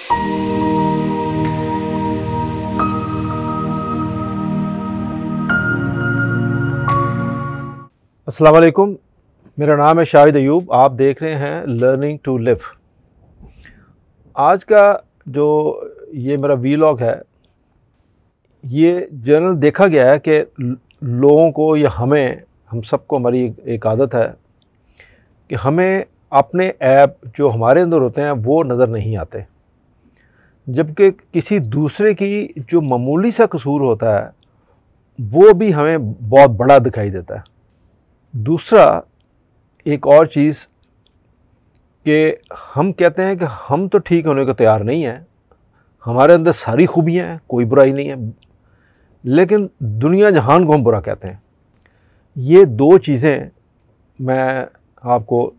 अस्सलाम वालेकुम, मेरा नाम है शाहिद अयूब। आप देख रहे हैं लर्निंग टू लिव। आज का जो ये मेरा वीलॉग है, ये जनरल देखा गया है कि लोगों को या हम सबको हमारी एक आदत है कि हमें अपने ऐप जो हमारे अंदर होते हैं वो नज़र नहीं आते, जबकि किसी दूसरे की जो मामूली सा कसूर होता है वो भी हमें बहुत बड़ा दिखाई देता है। दूसरा एक और चीज़ कि हम कहते हैं कि हम तो ठीक होने को तैयार नहीं हैं, हमारे अंदर सारी खूबियाँ हैं, कोई बुराई नहीं है, लेकिन दुनिया जहान को हम बुरा कहते हैं। ये दो चीज़ें मैं आपको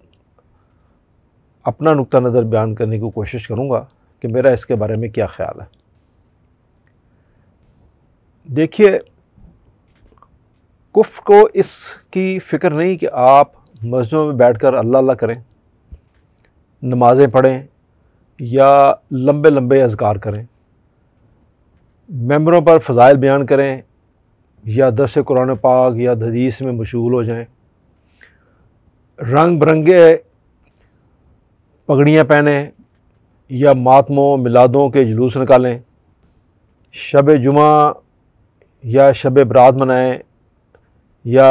अपना नुक्ता नज़र बयान करने की कोशिश करूँगा कि मेरा इसके बारे में क्या ख़्याल है। देखिए, कुफ्र को इसकी फ़िक्र नहीं कि आप मस्जिदों में बैठकर अल्लाह अल्लाह करें, नमाज़ें पढ़ें या लंबे लंबे अज़कार करें, मेंबरों पर फ़ज़ाइल बयान करें या दर्स कुरान पाक या हदीस में मशगूल हो जाएं, रंग बिरंगे पगड़ियाँ पहनें या मातमों मिलादों के जुलूस निकालें, शब जुमा या शब बरात मनाएं या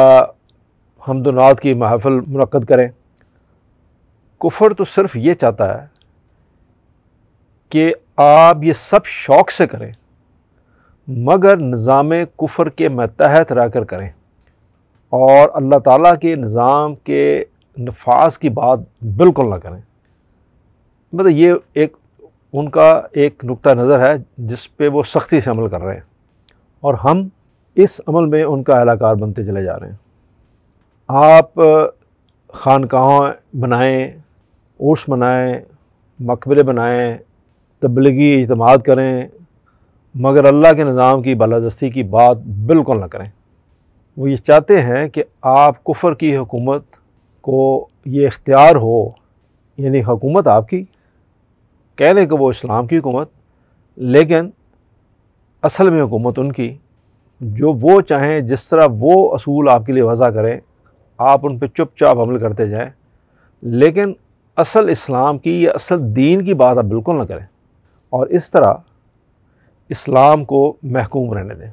हम्दुनात की महफ़िल मुनक़्क़द करें। कुफ्र तो सिर्फ़ ये चाहता है कि आप ये सब शौक़ से करें, मगर निज़ाम कुफ्र के मतहत रहकर करें और अल्लाह ताला के निज़ाम के नफाज की बात बिल्कुल ना करें। मतलब ये एक उनका एक नुक्ता नज़र है जिस पे वो सख्ती से अमल कर रहे हैं और हम इस अमल में उनका एहलाकार बनते चले जा रहे हैं। आप खानकाहों बनाएं, उर्स मनाएं, मकबरे बनाएं, तबलीगी इज्तिमात करें, मगर अल्लाह के निज़ाम की बालादस्ती की बात बिल्कुल ना करें। वो ये चाहते हैं कि आप कुफ्र की हुकूमत को ये इख्तियार हो, यानी हुकूमत आपकी, कह लें कि वो इस्लाम की हुकूमत, लेकिन असल में हुकूमत उनकी, जो वो चाहें, जिस तरह वो असूल आपके लिए वज़ा करें आप उन पर चुपचाप अमल करते जाएं, लेकिन असल इस्लाम की या असल दीन की बात आप बिल्कुल ना करें और इस तरह इस्लाम को महकूम रहने दें।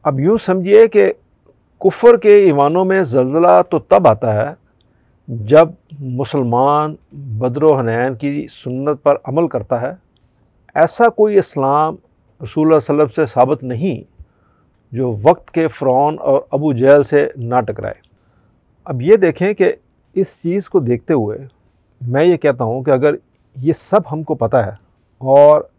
अब यूँ समझिए कि कुफ्र के ईमानों में ज़ल्ज़ला तो तब आता है जब मुसलमान बद्र व हनैन की सुन्नत पर अमल करता है। ऐसा कोई इस्लाम रसूलुल्लाह सल्लल्लाहु अलैहि वसल्लम से साबित नहीं जो वक्त के फ़िरौन और अबू जहल से ना टकराए। अब ये देखें कि इस चीज़ को देखते हुए मैं ये कहता हूँ कि अगर ये सब हमको पता है और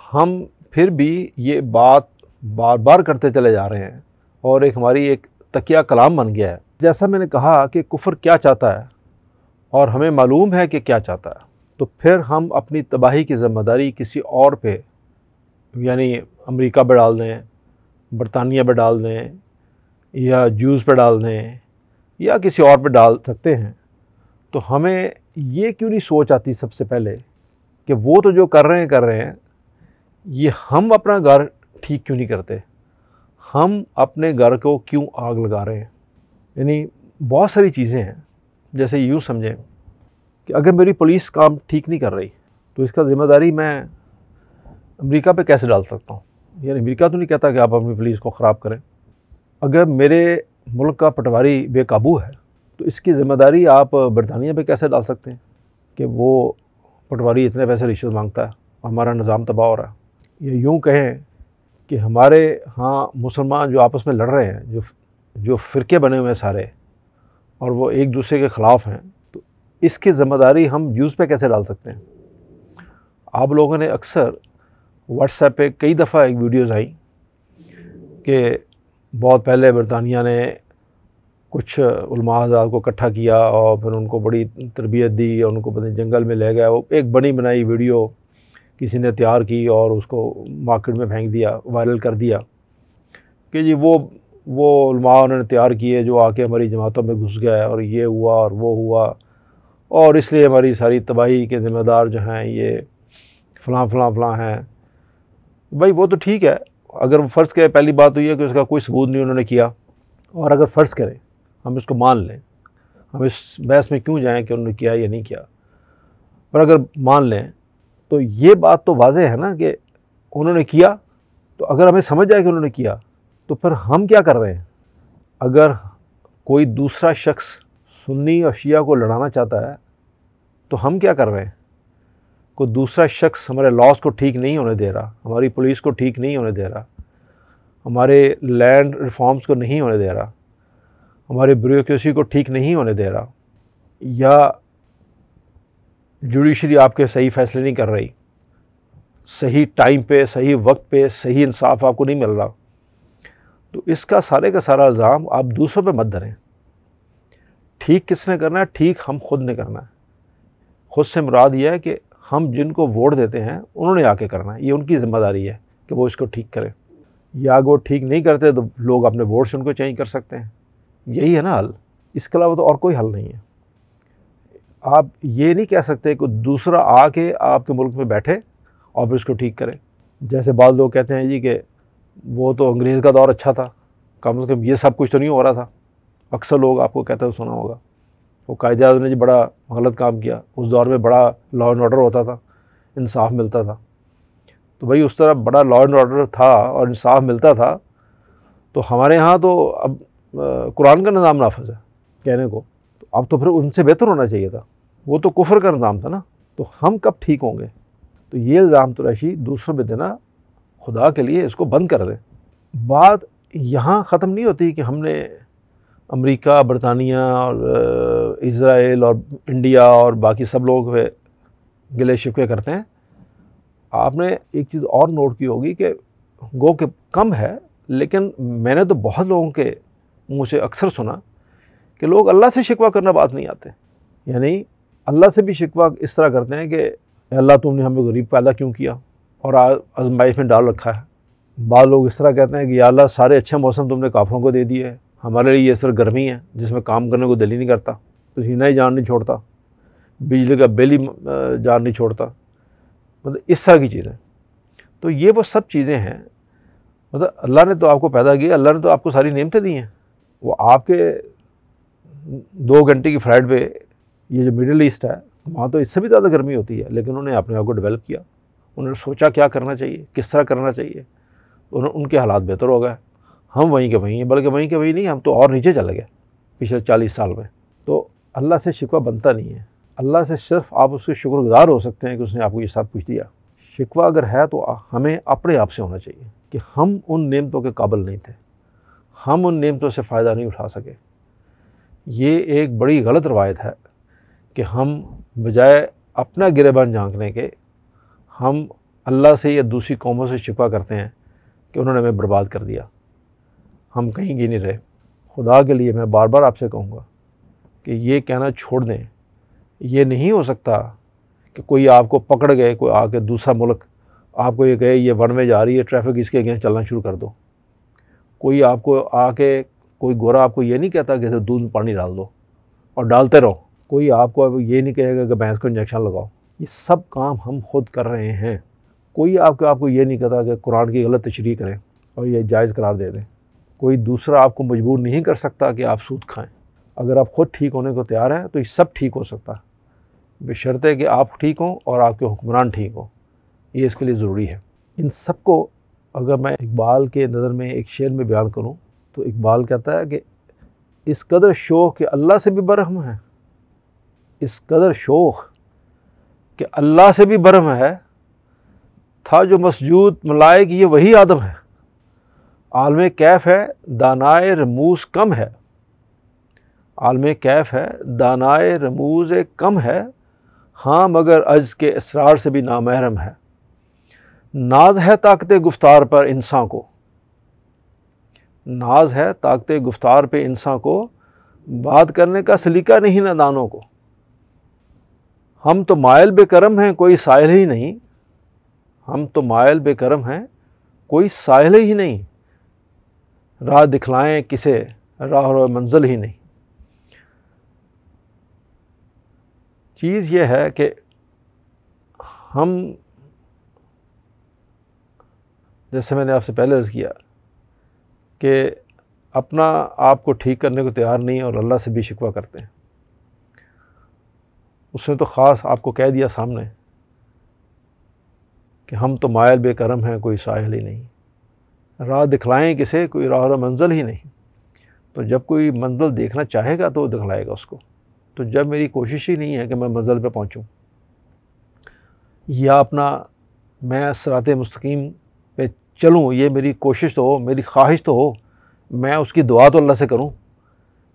हम फिर भी ये बात बार बार करते चले जा रहे हैं और हमारी एक तकिया कलाम बन गया है। जैसा मैंने कहा कि कुफ्र क्या चाहता है और हमें मालूम है कि क्या चाहता है, तो फिर हम अपनी तबाही की ज़िम्मेदारी किसी और पे, यानी अमेरिका पर डाल दें, बरतानिया पर डाल दें या जूस पर डाल दें या किसी और पर डाल सकते हैं। तो हमें ये क्यों नहीं सोच आती सबसे पहले कि वो तो जो कर रहे हैं, ये हम अपना घर ठीक क्यों नहीं करते, हम अपने घर को क्यों आग लगा रहे हैं। यानी बहुत सारी चीज़ें हैं। जैसे यूँ समझें कि अगर मेरी पुलिस काम ठीक नहीं कर रही तो इसका ज़िम्मेदारी मैं अमेरिका पे कैसे डाल सकता हूँ। यानी अमेरिका तो नहीं कहता कि आप अपनी पुलिस को ख़राब करें। अगर मेरे मुल्क का पटवारी बेकाबू है तो इसकी ज़िम्मेदारी आप बरतानिया पे कैसे डाल सकते हैं कि वो पटवारी इतने पैसे रिश्वत मांगता है, हमारा निज़ाम तबाह हो रहा है। या यूँ कहें कि हमारे यहाँ मुसलमान जो आपस में लड़ रहे हैं, जो फ़िरके बने हुए हैं सारे, और वो एक दूसरे के ख़िलाफ़ हैं, तो इसकी ज़िम्मेदारी हम जूस पे कैसे डाल सकते हैं। आप लोगों ने अक्सर व्हाट्सएप पे कई दफ़ा एक वीडियोज़ आई कि बहुत पहले बरतानिया ने कुछ उलमा हज़रात को इकट्ठा किया और फिर उनको बड़ी तरबियत दी और उनको पता जंगल में ले गया। वो एक बनी बनाई वीडियो किसी ने तैयार की और उसको मार्केट में फेंक दिया, वायरल कर दिया कि जी वो उलमा उन्होंने तैयार किए जो आके हमारी जमातों में घुस गए और ये हुआ और वो हुआ और इसलिए हमारी सारी तबाही के ज़िम्मेदार जो हैं ये फ़लाँ फ़लाँ फ़लाँ हैं, भाई वो तो ठीक है। अगर वो फ़र्ज़ करें, पहली बात तो ये है कि उसका कोई सबूत नहीं उन्होंने किया, और अगर फ़र्ज़ करें हम इसको मान लें, हम इस बहस में क्यों जाएँ कि उन्होंने किया या नहीं किया, पर अगर मान लें तो ये बात तो वाज़ेह है ना कि उन्होंने किया। तो अगर हमें समझ आए कि उन्होंने किया, तो फिर हम क्या कर रहे हैं? अगर कोई दूसरा शख्स सुन्नी और शिया को लड़ाना चाहता है तो हम क्या कर रहे हैं? कोई दूसरा शख्स हमारे लॉज को ठीक नहीं होने दे रहा, हमारी पुलिस को ठीक नहीं होने दे रहा, हमारे लैंड रिफॉर्म्स को नहीं होने दे रहा, हमारे ब्यूरोक्रेसी को ठीक नहीं होने दे रहा, या जुडिशरी आपके सही फैसले नहीं कर रही, सही टाइम पे, सही वक्त पे सही इंसाफ आपको नहीं मिल रहा, तो इसका सारे का सारा इल्ज़ाम आप दूसरों पे मत धरें। ठीक किसने करना है? ठीक हम खुद ने करना है। खुद से मुराद ये है कि हम जिनको वोट देते हैं उन्होंने आके करना है, ये उनकी ज़िम्मेदारी है कि वो इसको ठीक करें, या अगर वो ठीक नहीं करते तो लोग अपने वोट से उनको चेंज कर सकते हैं। यही है ना हल, इसके अलावा तो और कोई हल नहीं है। आप ये नहीं कह सकते कि दूसरा आके आपके मुल्क में बैठे और फिर इसको ठीक करें। जैसे बाद लोग कहते हैं जी कि वो तो अंग्रेज़ का दौर अच्छा था, कम से कम ये सब कुछ तो नहीं हो रहा था। अक्सर लोग आपको कहते हुए सुना होगा, वो कायदे-आज़म ने जी बड़ा गलत काम किया, उस दौर में बड़ा लॉ एंड ऑर्डर होता था, इंसाफ मिलता था। तो भाई उस तरह बड़ा लॉ एंड ऑर्डर था और इंसाफ मिलता था, तो हमारे यहाँ तो अब कुरान का निज़ाम नाफिज़ है कहने को, तो अब तो फिर उनसे बेहतर होना चाहिए था। वो तो कुफ्र का निज़ाम था ना, तो हम कब ठीक होंगे? तो ये इल्ज़ाम तराशी दूसरों पे देना, खुदा के लिए इसको बंद कर दें। बात यहाँ ख़त्म नहीं होती कि हमने अमेरिका, बरतानिया और इज़राइल और इंडिया और बाकी सब लोग पे गिले शिकवे करते हैं। आपने एक चीज़ और नोट की होगी कि गो के कम है, लेकिन मैंने तो बहुत लोगों के मुँह से अक्सर सुना कि लोग अल्लाह से शिकवा करना बात नहीं आते। यानी अल्लाह से भी शिकवा इस तरह करते हैं कि अल्लाह तुमने हमें गरीब पैदा क्यों किया और आज़माइश में डाल रखा है। बाद लोग इस तरह कहते हैं कि या अल्लाह सारे अच्छे मौसम तुमने काफिरों को दे दिए है, हमारे लिए ये सिर्फ गर्मी है जिसमें काम करने को दिल ही नहीं करता, पसीना ही जान नहीं छोड़ता, बिजली का बिल ही जान नहीं छोड़ता, मतलब इस तरह की चीज़ें। तो ये वो सब चीज़ें हैं, मतलब अल्लाह ने तो आपको पैदा किया, अल्लाह ने तो आपको सारी नेमतें दी हैं। वो आपके 2 घंटे की फ्लाइट पे ये जो मिडिल ईस्ट है वहाँ तो इससे भी ज़्यादा गर्मी होती है, लेकिन उन्होंने अपने आप को डेवलप किया, उन्होंने सोचा क्या करना चाहिए, किस तरह करना चाहिए, तो उनके हालात बेहतर हो गए। हम वहीं के वहीं हैं, बल्कि वहीं के वहीं नहीं, हम तो और नीचे चले गए पिछले 40 साल में। तो अल्लाह से शिकवा बनता नहीं है, अल्लाह से सिर्फ आप उसके शुक्रगुज़ार हो सकते हैं कि उसने आपको ये सब कुछ दिया। शिकवा अगर है तो हमें अपने आप से होना चाहिए कि हम उन नेमतों के काबिल नहीं थे, हम उन नेमतों से फ़ायदा नहीं उठा सके। ये एक बड़ी गलत रवायत है कि हम बजाय अपना गिरेबान झांकने के हम अल्लाह से या दूसरी कौमों से शिकवा करते हैं कि उन्होंने हमें बर्बाद कर दिया, हम कहीं की नहीं रहे। खुदा के लिए मैं बार बार आपसे कहूँगा कि ये कहना छोड़ दें। ये नहीं हो सकता कि कोई आपको पकड़ गए, कोई आके दूसरा मुल्क आपको ये कहे ये वन वे जा रही है, ट्रैफिक इसके अगेंस्ट चलना शुरू कर दो। कोई आपको आके, कोई गोरा आपको ये नहीं कहता कि दूध में पानी डाल दो और डालते रहो। कोई आपको अब ये नहीं कहेगा कि भैंस को इंजेक्शन लगाओ। ये सब काम हम खुद कर रहे हैं। कोई आपको ये नहीं कहता कि कुरान की गलत तशरीह करें और ये जायज़ करार दे दें। कोई दूसरा आपको मजबूर नहीं कर सकता कि आप सूद खाएं। अगर आप ख़ुद ठीक होने को तैयार हैं तो ये सब ठीक हो सकता है, बशर्ते कि आप ठीक हों और आपके हुक्मरान ठीक हों। ये इसके लिए ज़रूरी है। इन सब को अगर मैं इकबाल के नज़र में एक शेर में बयान करूँ तो इकबाल कहता है कि इस कदर शौक़ कि अल्लाह से भी बरहम है, इस कदर शौक़ कि अल्लाह से भी बरहम है, था जो मसजूद मलाइक ये वही आदम है। आलमे कैफ है दानाए रमूज़ कम है, आलमे कैफ है दानाए रमूज़ कम है, हाँ मगर अज्ज़ के इसरार से भी नामहरम है। नाज है ताकते गुफ्तार पर इंसान को, नाज है ताकते गुफ्तार पे इंसान को, बात करने का सलीका नहीं नादानों को। हम तो मायल बेकरम हैं कोई साहिल ही नहीं, हम तो मायल बेकरम हैं कोई साहिल ही नहीं, राह दिखलाएं किसे राह और मंजिल ही नहीं। चीज़ ये है कि हम जैसे मैंने आपसे पहले अर्ज़ किया कि अपना आप को ठीक करने को तैयार नहीं और अल्लाह से भी शिकवा करते हैं। उसने तो ख़ास आपको कह दिया सामने कि हम तो मायल बेकरम हैं, कोई साहिल ही नहीं। राह दिखलाएं किसे, कोई राह और मंजिल ही नहीं। तो जब कोई मंजिल देखना चाहेगा तो वो दिखलाएगा उसको। तो जब मेरी कोशिश ही नहीं है कि मैं मंजिल पे पहुंचूं या अपना मैं सिराते मुस्तकीम पे चलूं, ये मेरी कोशिश तो हो, मेरी ख्वाहिश तो हो, मैं उसकी दुआ तो अल्लाह से करूं।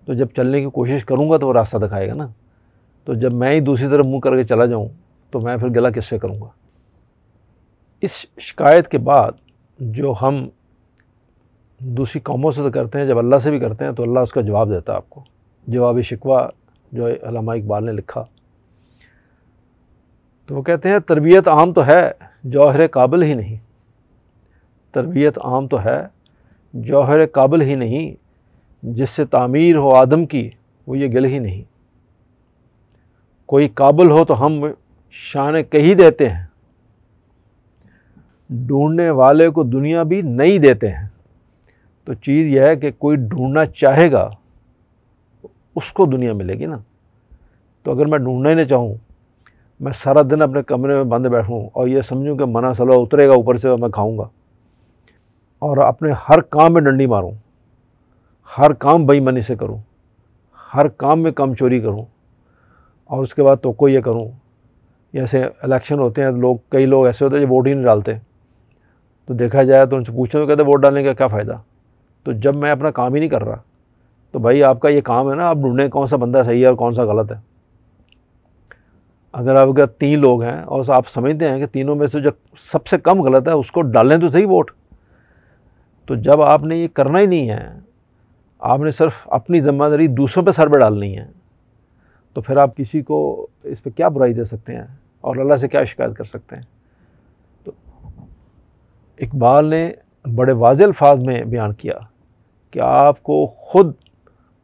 तो जब चलने की कोशिश करूंगा तो वो रास्ता दिखाएगा ना। तो जब मैं ही दूसरी तरफ मुंह करके चला जाऊं तो मैं फिर गिला किससे करूंगा। इस शिकायत के बाद जो हम दूसरी कौमों से तो करते हैं, जब अल्लाह से भी करते हैं तो अल्लाह उसका जवाब देता है आपको। जवाब शिकवा जो अल्लामा इकबाल ने लिखा, तो वो कहते हैं तरबियत आम तो है, जौहर काबिल ही नहीं। तरबियत आम तो है, जौहर काबिल ही नहीं। जिससे तामीर हो आदम की, वो ये गिल ही नहीं। कोई काबिल हो तो हम शान कही देते हैं, ढूंढने वाले को दुनिया भी नहीं देते हैं। तो चीज़ यह है कि कोई ढूंढना चाहेगा उसको दुनिया मिलेगी ना। तो अगर मैं ढूंढना ही नहीं चाहूँ, मैं सारा दिन अपने कमरे में बंद बैठूँ और ये समझूँ कि मना सला उतरेगा ऊपर से और मैं खाऊंगा, और अपने हर काम में डंडी मारूँ, हर काम बेईमानी से करूँ, हर काम में कम चोरी करूँ, और उसके बाद तो कोई ये करूँ। जैसे इलेक्शन होते हैं, लोग कई लोग ऐसे होते हैं जो वोट ही नहीं डालते। तो देखा जाए तो उनसे पूछो तो कहते वोट डालने का क्या फ़ायदा। तो जब मैं अपना काम ही नहीं कर रहा, तो भाई आपका ये काम है ना, आप ढूंढें कौन सा बंदा सही है और कौन सा गलत है। अगर आपके 3 लोग हैं और आप समझते हैं कि तीनों में से जो सबसे कम गलत है उसको डालें तो सही वोट। तो जब आपने ये करना ही नहीं है, आपने सिर्फ अपनी ज़िम्मेदारी दूसरों पे सर पे डालनी है, तो फिर आप किसी को इस पे क्या बुराई दे सकते हैं और अल्लाह से क्या शिकायत कर सकते हैं। तो इकबाल ने बड़े वाज़ेह अल्फाज में बयान किया कि आपको ख़ुद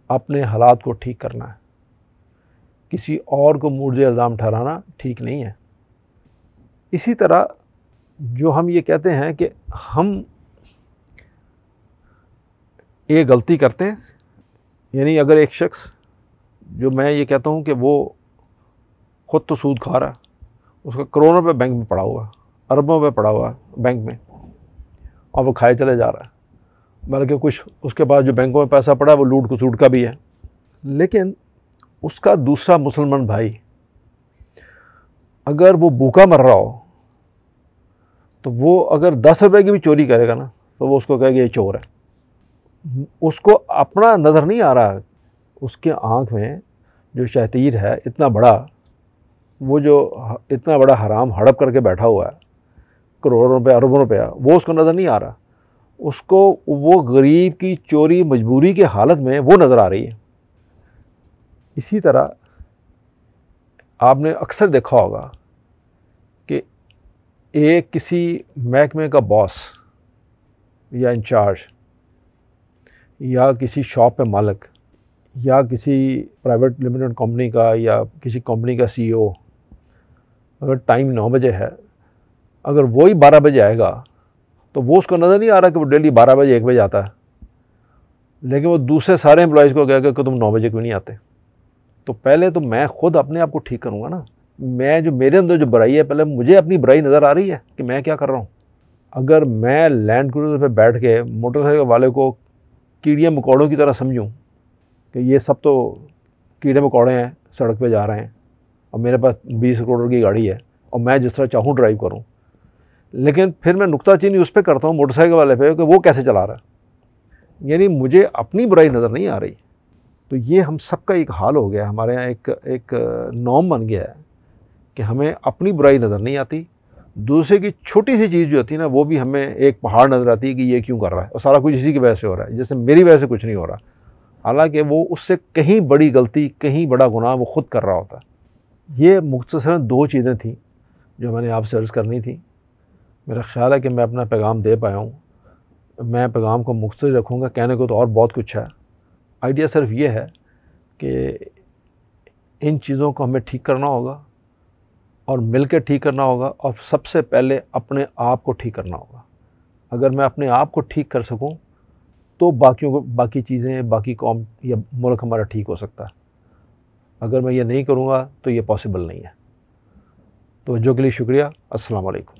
अपने हालात को ठीक करना है, किसी और को मुर्जे इल्ज़ाम ठहराना ठीक नहीं है। इसी तरह जो हम ये कहते हैं कि हम ये गलती करते हैं, यानी अगर एक शख्स, जो मैं ये कहता हूँ कि वो ख़ुद तो सूद खा रहा है, उसका करोड़ों रुपये बैंक में पड़ा हुआ, अरबों रुपये पड़ा हुआ बैंक में, और वो खाए चले जा रहा है, बल्कि कुछ उसके पास जो बैंकों में पैसा पड़ा है वो लूट खसूट का भी है। लेकिन उसका दूसरा मुसलमान भाई अगर वो भूखा मर रहा हो, तो वो अगर 10 रुपये की भी चोरी करेगा ना, तो वो उसको कहेगा ये चोर है। उसको अपना नज़र नहीं आ रहा, उसके आँख में जो शैतीर है इतना बड़ा, वो जो इतना बड़ा हराम हड़प करके बैठा हुआ है, करोड़ों रुपये अरबों रुपया, वो उसको नज़र नहीं आ रहा। उसको वो गरीब की चोरी मजबूरी की हालत में वो नज़र आ रही है। इसी तरह आपने अक्सर देखा होगा कि एक किसी महकमे का बॉस या इंचार्ज या किसी शॉप पे मालिक या किसी प्राइवेट लिमिटेड कंपनी का या किसी कंपनी का सीईओ, अगर टाइम 9 बजे है, अगर वो ही 12 बजे आएगा तो वो उसको नज़र नहीं आ रहा कि वो डेली 12 बजे 1 बजे आता है, लेकिन वो दूसरे सारे एम्प्लॉयज़ को कहेगा कि तुम 9 बजे क्यों नहीं आते। तो पहले तो मैं खुद अपने आप को ठीक करूँगा ना। मैं जो मेरे अंदर जो बुराई है, पहले मुझे अपनी बुराई नज़र आ रही है कि मैं क्या कर रहा हूँ। अगर मैं लैंड क्रूज़र पे बैठ के मोटरसाइकिल वाले को कीड़िया मकोड़ों की तरह समझूं कि ये सब तो कीड़े मकोड़े हैं, सड़क पे जा रहे हैं और मेरे पास 20 करोड़ की गाड़ी है और मैं जिस तरह चाहूँ ड्राइव करूँ, लेकिन फिर मैं नुक्ताचीनी उस पर करता हूँ मोटरसाइकिल वाले पे कि वो कैसे चला रहा है, यानी मुझे अपनी बुराई नज़र नहीं आ रही। तो ये हम सबका एक हाल हो गया, हमारे यहाँ एक नॉर्म बन गया है कि हमें अपनी बुराई नज़र नहीं आती, दूसरे की छोटी सी चीज़ जो होती है ना, वो भी हमें एक पहाड़ नज़र आती है कि ये क्यों कर रहा है, और सारा कुछ इसी की वजह से हो रहा है, जैसे मेरी वजह से कुछ नहीं हो रहा, हालांकि वो उससे कहीं बड़ी गलती, कहीं बड़ा गुनाह वो खुद कर रहा होता है। ये मुख्तसरन 2 चीज़ें थी जो मैंने आपसे अर्ज़ करनी थी। मेरा ख़्याल है कि मैं अपना पैगाम दे पाया हूँ। मैं पैगाम को मुख्तसर रखूँगा, कहने को तो और बहुत कुछ है। आइडिया सिर्फ ये है कि इन चीज़ों को हमें ठीक करना होगा और मिलकर ठीक करना होगा, और सबसे पहले अपने आप को ठीक करना होगा। अगर मैं अपने आप को ठीक कर सकूं तो बाकी चीज़ें, बाकी कौम या मुल्क हमारा ठीक हो सकता है। अगर मैं ये नहीं करूँगा तो ये पॉसिबल नहीं है। तवज्जो के लिए शुक्रिया। अस्सलाम वालेकुम।